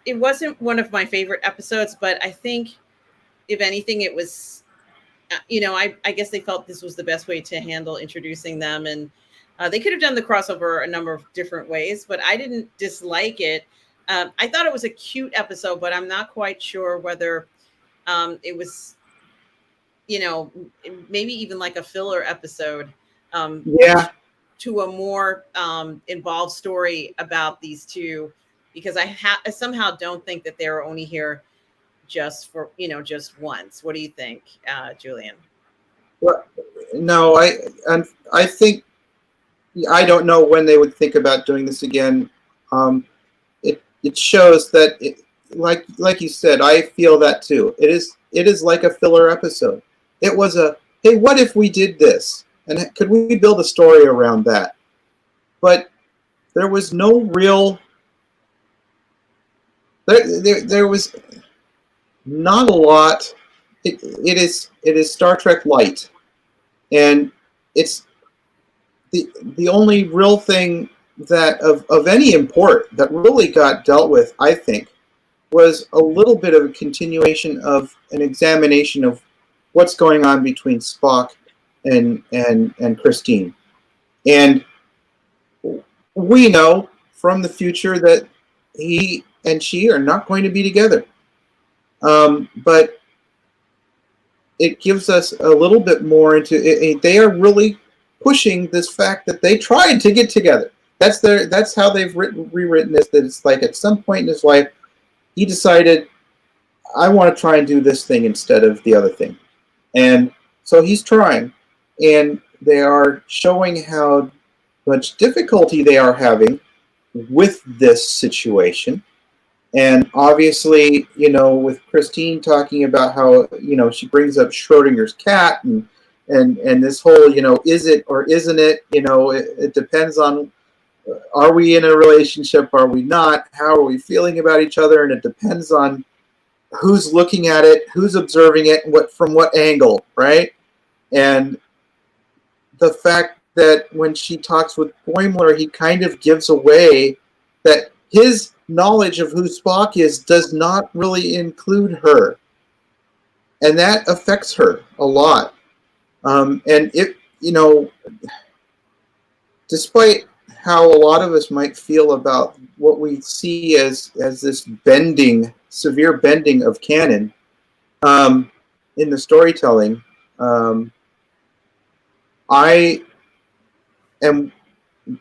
It wasn't one of my favorite episodes, but I think if anything, it was, I guess they felt this was the best way to handle introducing them. And they could have done the crossover a number of different ways, but I didn't dislike it. I thought it was a cute episode, but I'm not quite sure whether it was, maybe even like a filler episode. To a more involved story about these two, because I somehow don't think that they were only here just for, just once. What do you think, Julian? Well, no, I think, I don't know when they would think about doing this again. It shows that, like you said, I feel that too. It is like a filler episode. It was hey, what if we did this? And could we build a story around that? But there was no real, there was not a lot. It is Star Trek light, and it's the only real thing that of any import that really got dealt with, I think, was a little bit of a continuation of an examination of what's going on between Spock and Christine. And we know from the future that he and she are not going to be together. But it gives us a little bit more into it. They are really pushing this fact that they tried to get together. That's how they've rewritten this. That it's like at some point in his life, he decided, I want to try and do this thing instead of the other thing. And so he's trying, and they are showing how much difficulty they are having with this situation. And obviously, with Christine talking about how, she brings up Schrodinger's cat and this whole, is it or isn't it? It depends on, are we in a relationship? Are we not? How are we feeling about each other? And it depends on who's looking at it, who's observing it, and from what angle, right? And the fact that when she talks with Boimler, he kind of gives away that his knowledge of who Spock is does not really include her. And that affects her a lot. And it, despite how a lot of us might feel about what we see as this severe bending of canon in the storytelling,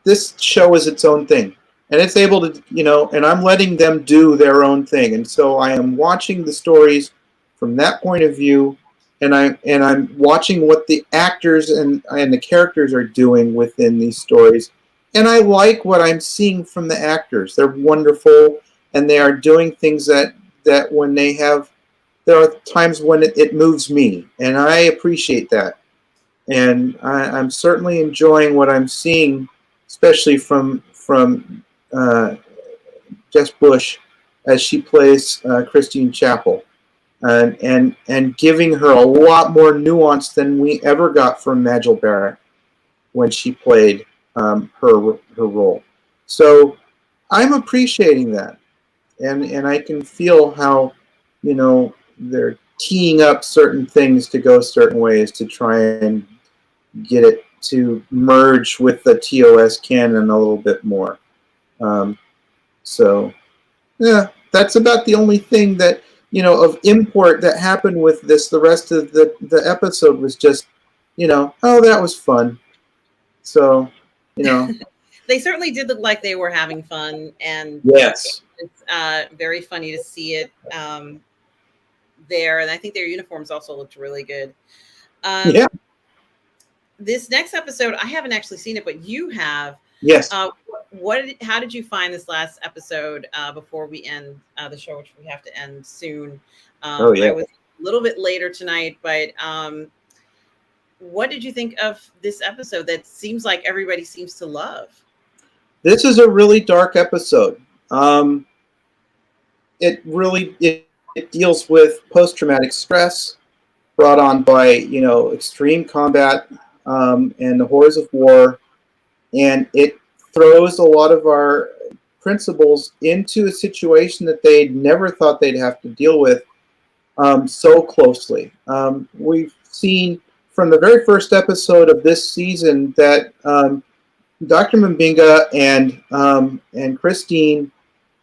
this show is its own thing. And it's able to, and I'm letting them do their own thing. And so I am watching the stories from that point of view, and I'm watching what the actors and the characters are doing within these stories. And I like what I'm seeing from the actors. They're wonderful, and they are doing things that when there are times when it moves me, and I appreciate that. And I'm certainly enjoying what I'm seeing, especially from Jess Bush as she plays Christine Chapel, and giving her a lot more nuance than we ever got from Majel Barrett when she played her role. So I'm appreciating that, and I can feel how they're teeing up certain things to go certain ways to try and get it to merge with the TOS canon a little bit more. So, yeah, that's about the only thing that, of import that happened with this. The rest of the episode was just, oh, that was fun. So, They certainly did look like they were having fun. And yes, it's very funny to see it there. And I think their uniforms also looked really good. Yeah. This next episode, I haven't actually seen it, but you have. Yes. How did you find this last episode before we end the show, which we have to end soon? Oh, yeah. I was a little bit later tonight, but what did you think of this episode that seems like everybody seems to love? This is a really dark episode. It deals with post-traumatic stress brought on by, extreme combat and the horrors of war. And it throws a lot of our principals into a situation that they never thought they'd have to deal with so closely. We've seen from the very first episode of this season that Dr. Mbinga and Christine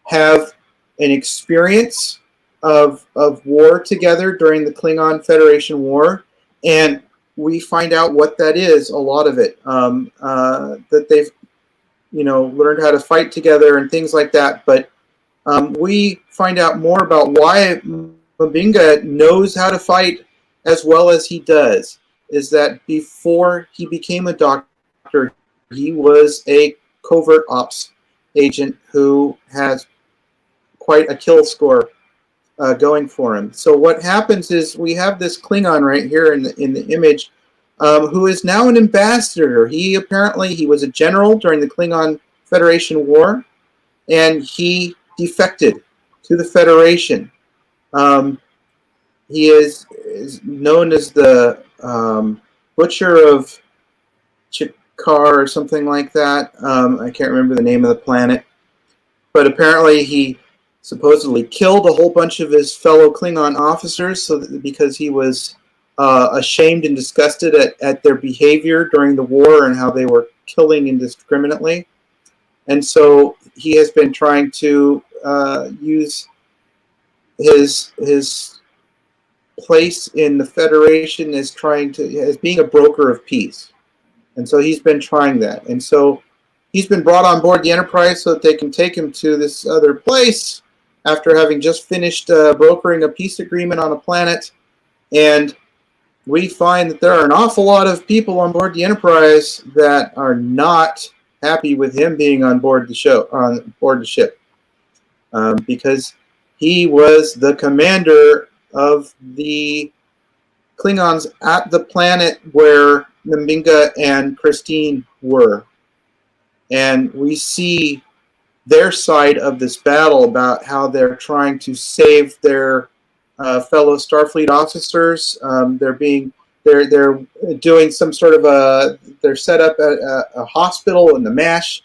have an experience of war together during the Klingon Federation War, and we find out what that is, a lot of it, that they've, learned how to fight together and things like that. But we find out more about why Mbinga knows how to fight as well as he does, is that before he became a doctor, he was a covert ops agent who has quite a kill score going for him. So what happens is we have this Klingon right here in the image, who is now an ambassador. He was a general during the Klingon Federation War, and he defected to the Federation. He is known as the Butcher of Chikar or something like that. I can't remember the name of the planet, but apparently he supposedly killed a whole bunch of his fellow Klingon officers because he was ashamed and disgusted at their behavior during the war and how they were killing indiscriminately. And so he has been trying to use his place in the Federation as being a broker of peace. And so he's been trying that. And so he's been brought on board the Enterprise so that they can take him to this other place after having just finished brokering a peace agreement on a planet, and we find that there are an awful lot of people on board the Enterprise that are not happy with him being on board the ship, because he was the commander of the Klingons at the planet where Mbenga and Christine were. And we see their side of this battle about how they're trying to save their fellow Starfleet officers. They're doing some sort of they're set up a hospital in the MASH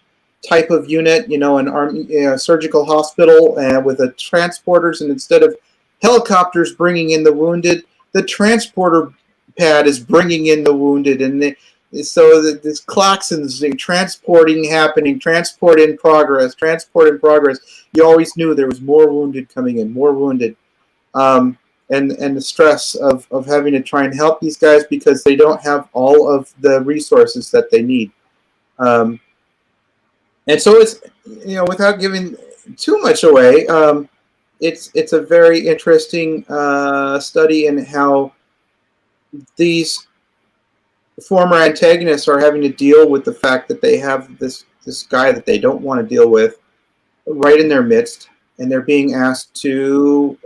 type of unit, an army surgical hospital, and with transporters, and instead of helicopters bringing in the wounded, the transporter pad is bringing in the wounded, and so this klaxons, transport in progress. You always knew there was more wounded coming in, more wounded. And the stress of having to try and help these guys because they don't have all of the resources that they need. And so it's, without giving too much away, it's a very interesting study in how these former antagonists are having to deal with the fact that they have this guy that they don't want to deal with right in their midst, and they're being asked to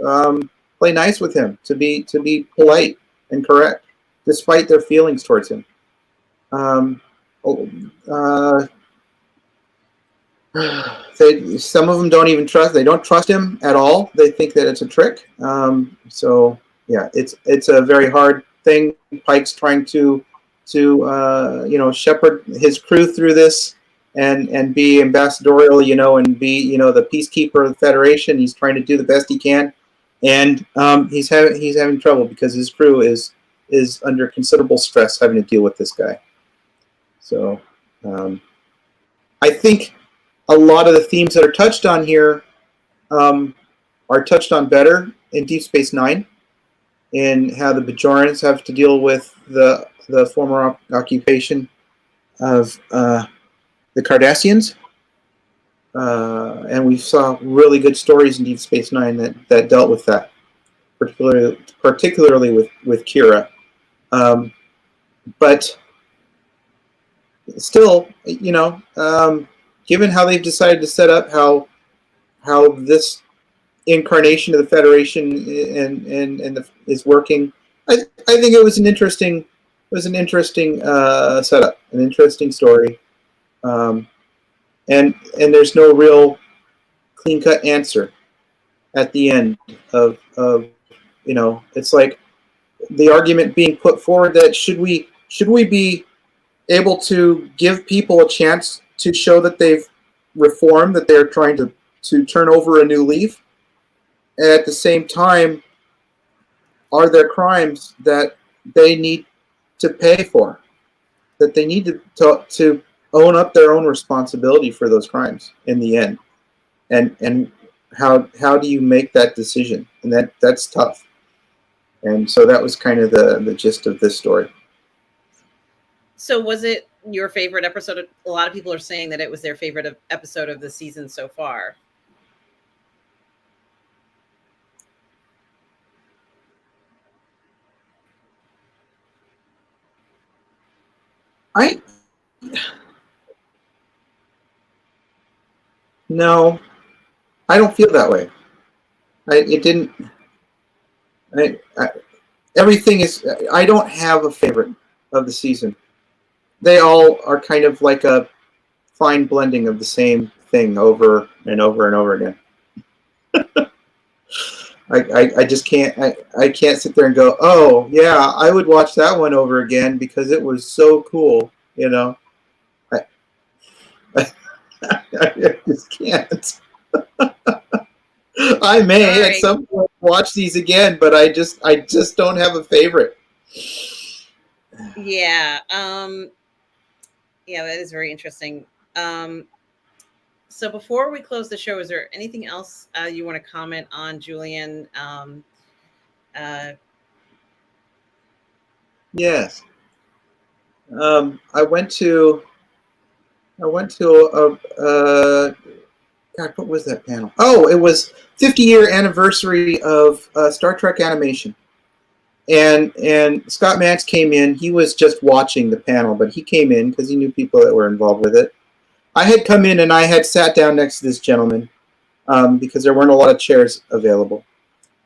play nice with him, to be polite and correct, despite their feelings towards him. Some of them don't even trust. They don't trust him at all. They think that it's a trick. So yeah, it's a very hard thing. Pike's trying to shepherd his crew through this and be ambassadorial, and be the peacekeeper of the Federation. He's trying to do the best he can, and he's having trouble because his crew is under considerable stress having to deal with this guy. So I think a lot of the themes that are touched on here are touched on better in Deep Space Nine, in how the Bajorans have to deal with the former occupation of the Cardassians. And we saw really good stories in Deep Space Nine that dealt with that, particularly with Kira. But still, given how they've decided to set up how this incarnation of the Federation is working, I think it was an interesting setup, an interesting story, and there's no real clean-cut answer at the end of it's like the argument being put forward that should we be able to give people a chance to show that they've reformed, that they're trying to turn over a new leaf, and at the same time, are there crimes that they need to pay for, that they need to own up their own responsibility for those crimes in the end, and how do you make that decision? And that's tough. And so that was kind of the gist of this story. So was it your favorite episode? A lot of people are saying that it was their favorite episode of the season so far. No, I don't feel that way. Everything is. I don't have a favorite of the season. They all are kind of like a fine blending of the same thing over and over and over again. I just can't. I can't sit there and go, oh yeah, I would watch that one over again because it was so cool. I just can't. I may at some point watch these again, but I just don't have a favorite. Yeah. Yeah, that is very interesting. So before we close the show, is there anything else you want to comment on, Julian? Yes. I went to a God, what was that panel? Oh, it was 50-year anniversary of Star Trek animation. And Scott Mantz came in. He was just watching the panel, but he came in because he knew people that were involved with it. I had come in and I had sat down next to this gentleman because there weren't a lot of chairs available.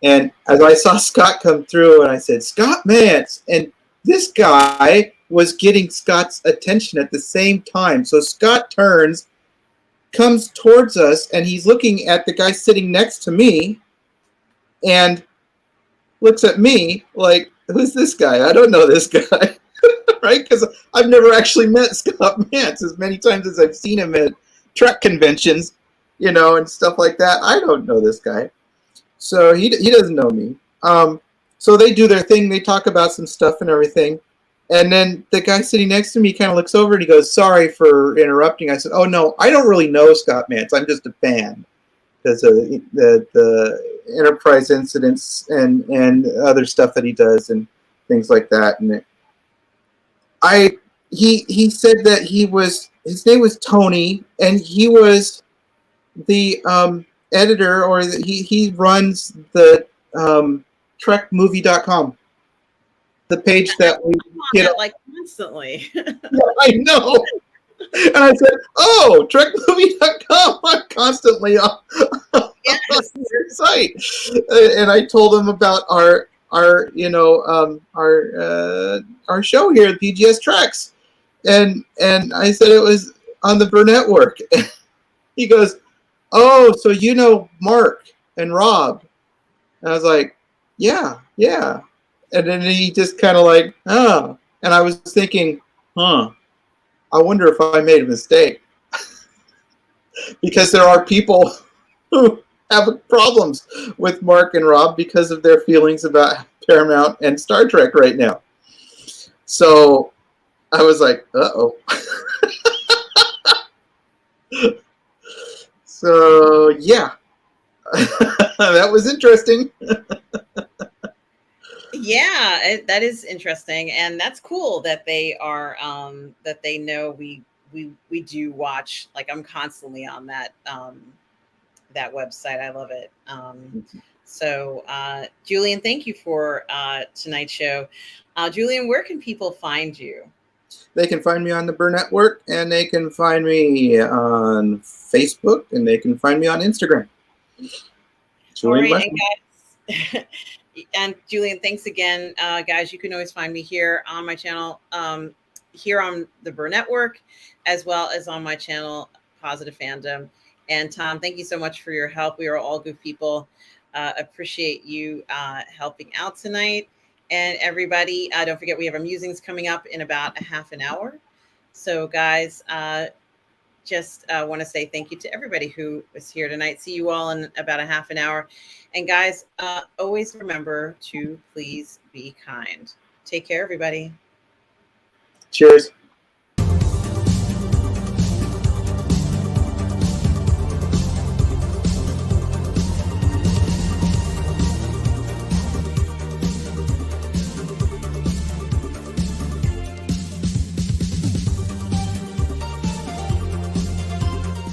And as I saw Scott come through, and I said, Scott Mantz, and this guy was getting Scott's attention at the same time. So Scott turns, comes towards us, and he's looking at the guy sitting next to me and looks at me like, who's this guy? I don't know this guy, right? Because I've never actually met Scott Mantz as many times as I've seen him at Trek conventions, you know, and stuff like that. I don't know this guy. So he doesn't know me. So they do their thing. They talk about some stuff and everything. And then the guy sitting next to me kind of looks over and he goes, sorry for interrupting. I said, oh, no, I don't really know Scott Mantz. I'm just a fan because of the Enterprise incidents and other stuff that he does and things like that. And he said that his name was Tony, and he was the editor, or he runs the trekmovie.com, the page that we get like constantly. Yeah, I know. And I said, oh, trekmovie.com, I'm constantly on your site. And I told him about our show here at PGS Treks, and I said it was on the Burnettwork. He goes, oh, so you know Mark and Rob? And I was like, yeah. And then he just kind of like, oh. And I was thinking, I wonder if I made a mistake. Because there are people who have problems with Mark and Rob because of their feelings about Paramount and Star Trek right now. So I was like, uh-oh. So, yeah. That was interesting. Yeah, that is interesting, and that's cool that they are that they know we do watch. Like, I'm constantly on that that website. I love it. So Julian, thank you for tonight's show. Julian, where can people find you? They can find me on the Burnettwork, and they can find me on Facebook, and they can find me on Instagram. Julian, all right, and guys, and Julian, thanks again, guys. You can always find me here on my channel, here on the Burnettwork, as well as on my channel, Positive Fandom. And Tom, thank you so much for your help. We are all good people. Appreciate you helping out tonight. And everybody, don't forget we have our musings coming up in about a half an hour. So guys, just want to say thank you to everybody who was here tonight. See you all in about a half an hour. And guys, always remember to please be kind. Take care, everybody. Cheers.